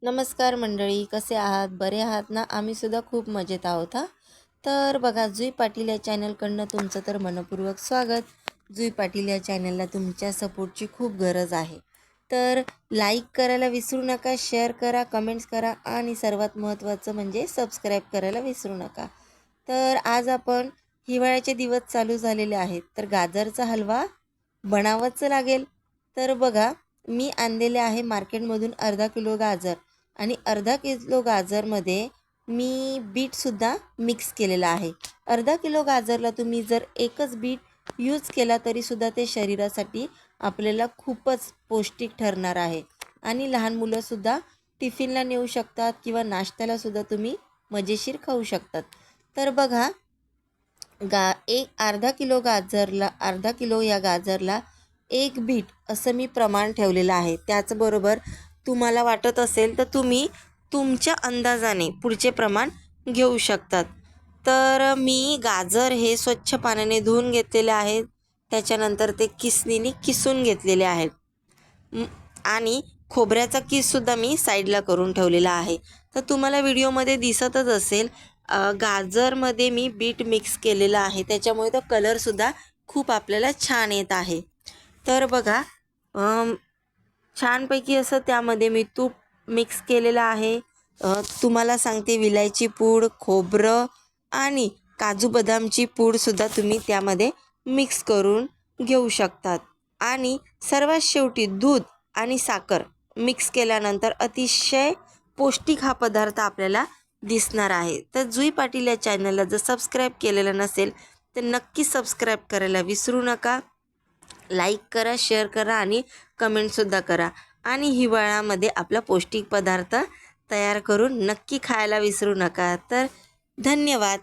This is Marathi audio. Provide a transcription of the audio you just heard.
नमस्कार मंडळी, कसे आहात? बरे आहात ना? आम्ही सुद्धा खूप मजेत आहोत हा. तर बघा, जुई पाटील या चॅनलकडनं तुमचं तर मनपूर्वक स्वागत. जुई पाटील या चॅनलला तुमच्या सपोर्टची खूप गरज आहे. तर लाईक करायला विसरू नका, शेअर करा, कमेंट्स करा आणि सर्वात महत्त्वाचं म्हणजे सबस्क्राईब करायला विसरू नका. तर आज आपण हिवाळ्याचे दिवस चालू झालेले आहेत, तर गाजरचा हलवा बनावाच लागेल. तर बघा, मी आणलेले आहे मार्केटमधून अर्धा किलो गाजर आणि अर्धा किलो गाजरमध्ये मी बीटसुद्धा मिक्स केलेला आहे. अर्धा किलो गाजरला तुम्ही जर एकच बीट यूज केला तरीसुद्धा ते शरीरासाठी आपल्याला खूपच पौष्टिक ठरणार आहे आणि लहान मुलंसुद्धा टिफिनला नेऊ शकतात किंवा नाश्त्यालासुद्धा तुम्ही मजेशीर खाऊ शकतात. तर बघा, अर्धा किलो या गाजरला एक बीट असं मी प्रमाण ठेवलेलं आहे. त्याचबरोबर तुम्हाला वाटत असेल तर तुम्ही तुमच्या अंदाजाने पुढचे प्रमाण घेऊ शकतात. तर मी गाजर हे स्वच्छ पाण्याने धुवून घेतलेले आहेत. त्याच्यानंतर ते किसणीने किसून घेतलेले आहेत आणि खोबऱ्याचा किससुद्धा मी साईडला करून ठेवलेला आहे. तर तुम्हाला व्हिडिओमध्ये दिसतच असेल, गाजरमध्ये मी बीट मिक्स केलेला आहे, त्याच्यामुळे तो कलरसुद्धा खूप आपल्याला छान येत आहे. तर बघा, छानपैकी असं त्यामध्ये मी तूप मिक्स केलेलं आहे. तुम्हाला सांगते, विलायची पूड, खोबरं आणि काजू बदामची पूडसुद्धा तुम्ही त्यामध्ये मिक्स करून घेऊ शकतात. आणि सर्वात शेवटी दूध आणि साखर मिक्स केल्यानंतर अतिशय पौष्टिक हा पदार्थ आपल्याला दिसणार आहे. तर जुई पाटील या चॅनलला जर सबस्क्राईब केलेलं नसेल तर नक्की सबस्क्राईब करायला विसरू नका. लाईक करा, शेअर करा आणि कमेंटसुद्धा करा. आणि हिवाळ्यामध्ये आपला पौष्टिक पदार्थ तयार करून नक्की खायला विसरू नका. तर धन्यवाद.